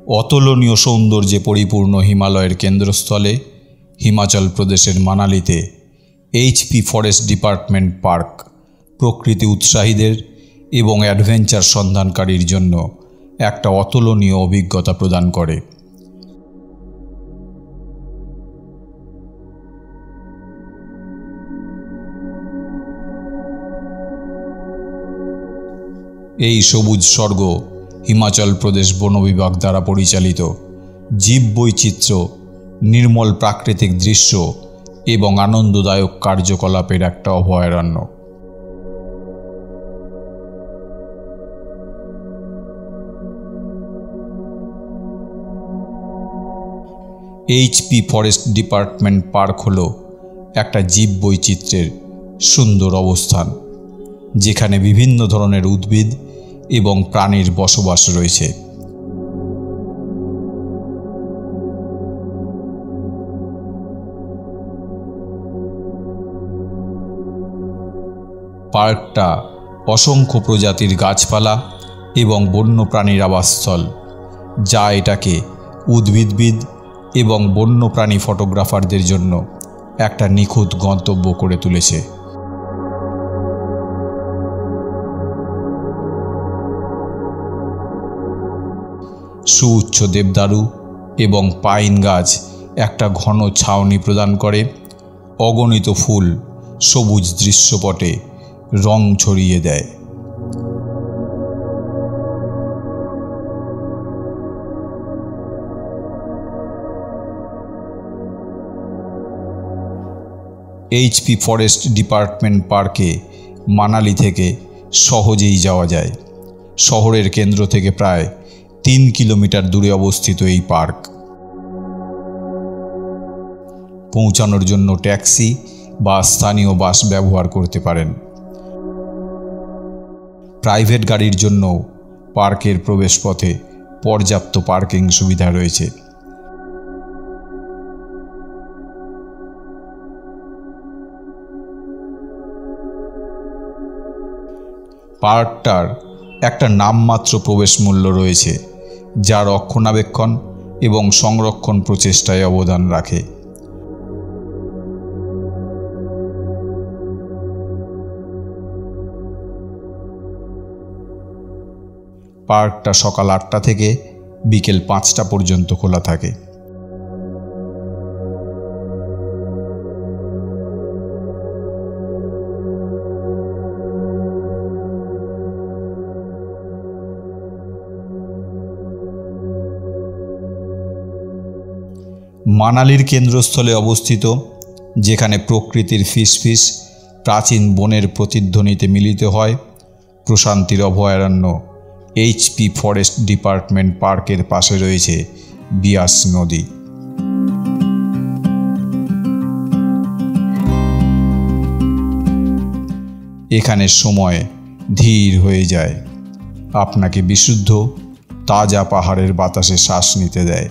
অতুলনীয় সৌন্দর্যে পরিপূর্ণ হিমালয়ের কেন্দ্রস্থলে হিমাচল প্রদেশের মানালিতে এইচপি ফরেস্ট ডিপার্টমেন্ট পার্ক প্রকৃতি উৎসাহীদের এবং অ্যাডভেঞ্চার সন্ধানকারীর জন্য একটা অতুলনীয় অভিজ্ঞতা প্রদান করে। এই সবুজ স্বর্গ হিমাচল প্রদেশ বন বিভাগ দ্বারা পরিচালিত জীববৈচিত্র্য, নির্মল প্রাকৃতিক দৃশ্য এবং আনন্দদায়ক কার্যকলাপের একটা অভয়ারণ্য। এইচপি ফরেস্ট ডিপার্টমেন্ট পার্ক হল একটা জীববৈচিত্র্যের সুন্দর অবস্থান, যেখানে বিভিন্ন ধরনের উদ্ভিদ এবং প্রাণীর বসবাস রয়েছে। পার্কটা অসংখ্য প্রজাতির গাছপালা এবং বন্যপ্রাণীর আবাসস্থল, যা এটাকে উদ্ভিদবিদ এবং বন্যপ্রাণী ফটোগ্রাফারদের জন্য একটা নিখুঁত গন্তব্য করে তুলেছে। সুউচ্চ দেবদারু এবং পাইন গাছ একটা ঘন ছাউনি প্রদান করে, অগণিত ফুল সবুজ দৃশ্যপটে রং ছড়িয়ে দেয়। এইচপি ফরেস্ট ডিপার্টমেন্ট পার্কে মানালি থেকে সহজেই যাওয়া যায়। শহরের কেন্দ্র থেকে প্রায় 3 কিলোমিটার দূরে অবস্থিত এই পার্ক। পৌঁছানোর জন্য ট্যাক্সি বা স্থানীয় বাস ব্যবহার করতে পারেন। প্রাইভেট গাড়ির জন্য পার্কের প্রবেশপথে পর্যাপ্ত পার্কিং সুবিধা রয়েছে। পার্কটার একটা নামমাত্র প্রবেশ মূল্য রয়েছে, যা রক্ষণাবেক্ষণ এবং সংরক্ষণ প্রচেষ্টায় অবদান রাখে। পার্কটা সকাল 8টা থেকে বিকেল 5টা পর্যন্ত খোলা থাকে। মানালির কেন্দ্রস্থলে অবস্থিত, যেখানে প্রকৃতির ফিসফিস প্রাচীন বনের প্রতিধ্বনিতে মিলিত হয়, প্রশান্তির অভয়ারণ্য এইচপি ফরেস্ট ডিপার্টমেন্ট পার্কের পাশে রয়েছে বিয়াস নদী। এখানে সময় ধীর হয়ে যায়, আপনাকে বিশুদ্ধ তাজা পাহাড়ের বাতাসে শ্বাস নিতে দেয়।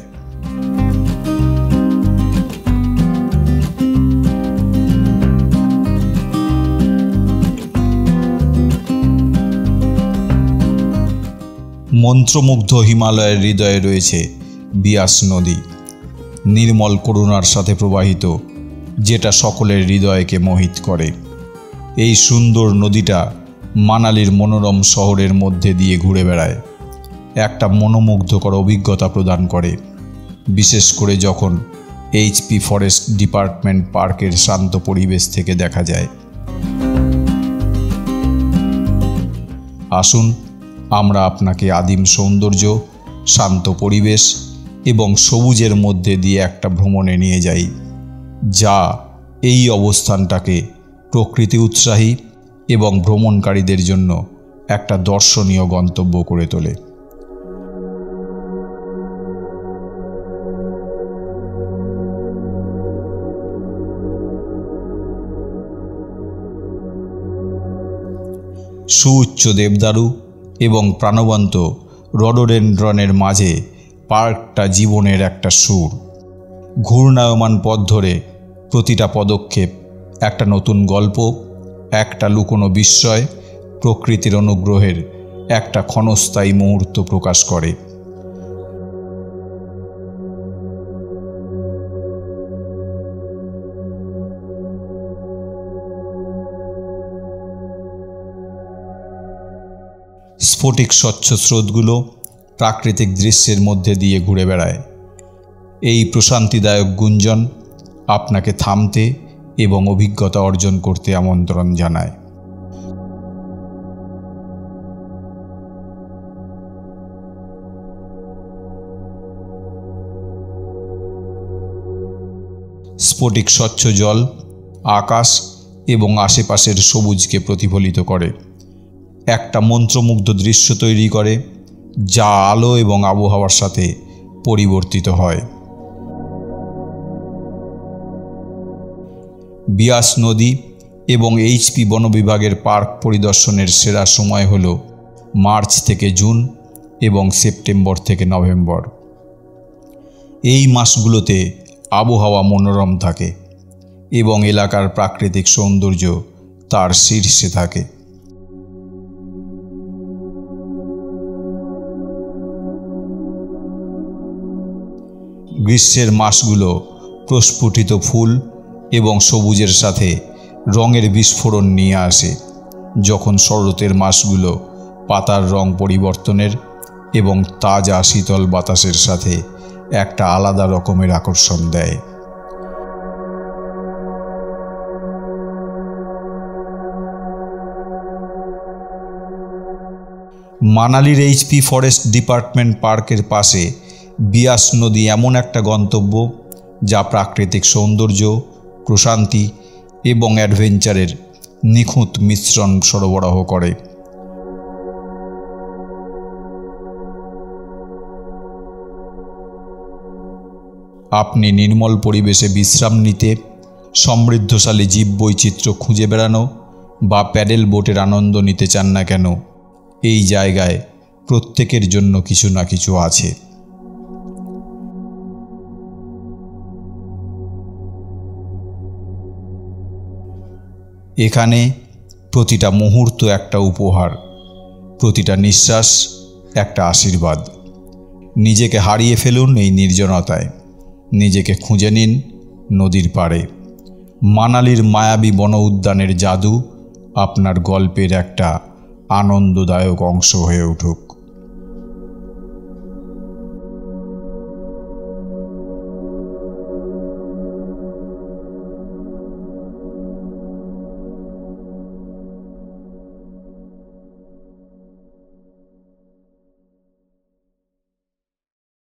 মন্ত্রমুগ্ধ হিমালয়ের হৃদয়ে রয়েছে বিয়াস নদী, নির্মল করুণার সাথে প্রবাহিত, যেটা সকলের হৃদয়কে মোহিত করে। এই সুন্দর নদীটা মানালির মনোরম শহরের মধ্যে দিয়ে ঘুরে বেড়ায়, একটা মনোমুগ্ধকর অভিজ্ঞতা প্রদান করে, বিশেষ করে যখন এইচপি ফরেস্ট ডিপার্টমেন্ট পার্কের শান্ত পরিবেশ থেকে দেখা যায়। আসুন আমরা আপনাকে আদিম সৌন্দর্য, শান্ত পরিবেশ এবং সবুজের মধ্যে দিয়ে একটা ভ্রমণে নিয়ে যাই, যা এই অবস্থানটাকে প্রকৃতি উৎসাহী এবং ভ্রমণকারীদের জন্য একটা দর্শনীয় গন্তব্য করে তোলে। সুউচ্চ দেবদারু এবং প্রাণবন্ত রডোডেনড্রনের মাঝে পার্কটা জীবনের একটা সুর। ঘূর্ণায়মান পথ ধরে প্রতিটা পদক্ষেপ একটা নতুন গল্প, একটা লুকোনো বিস্ময়, প্রকৃতির অনুগ্রহের একটা ক্ষণস্থায়ী মুহূর্ত প্রকাশ করে। স্ফটিক স্বচ্ছ স্রোতগুলো প্রাকৃতিক দৃশ্যের মধ্যে দিয়ে ঘুরে বেড়ায়। এই প্রশান্তিদায়ক গুঞ্জন আপনাকে থামতে এবং অভিজ্ঞতা অর্জন করতে আমন্ত্রণ জানায়। স্ফটিক স্বচ্ছ জল আকাশ এবং আশেপাশের সবুজকে প্রতিফলিত করে, একটা মন্ত্রমুগ্ধ দৃশ্য তৈরি করে যা আলো এবং আবহাওয়ার সাথে পরিবর্তিত হয়। বিয়াস নদী এবং এইচপি বন বিভাগের পার্ক পরিদর্শনের সেরা সময় হল মার্চ থেকে জুন এবং সেপ্টেম্বর থেকে নভেম্বর। এই মাসগুলোতে আবহাওয়া মনোরম থাকে এবং এলাকার প্রাকৃতিক সৌন্দর্য তার শীর্ষে থাকে। গ্রীষ্মের মাসগুলো প্রস্ফুটিত ফুল এবং সবুজের সাথে রঙের বিস্ফোরণ নিয়ে আসে, যখন শরতের মাসগুলো পাতার রং পরিবর্তনের এবং তাজা শীতল বাতাসের সাথে একটা আলাদা রকমের আকর্ষণ দেয়। মানালির এইচপি ফরেস্ট ডিপার্টমেন্ট পার্কের পাশে বিয়াস নদী এমন একটা গন্তব্য যা প্রাকৃতিক সৌন্দর্য, প্রশান্তি এবং অ্যাডভেঞ্চারের নিখুঁত মিশ্রণ সরবরাহ করে। আপনি নির্মল পরিবেশে বিশ্রাম নিতে, সমৃদ্ধশালী জীববৈচিত্র্য খুঁজে বেড়ানো বা প্যাডেল বোটের আনন্দ নিতে চান না কেন, এই জায়গায় প্রত্যেকের জন্য কিছু না কিছু আছে। এখানে প্রতিটা মুহূর্ত একটা উপহার, প্রতিটা নিঃশ্বাস একটা আশীর্বাদ। নিজেকে হারিয়ে ফেলুন এই নির্জনতায়, নিজেকে খুঁজে নিন নদীর পাড়ে। মানালির মায়াবী বন উদ্যানের জাদু আপনার গল্পের একটা আনন্দদায়ক অংশ হয়ে উঠুক।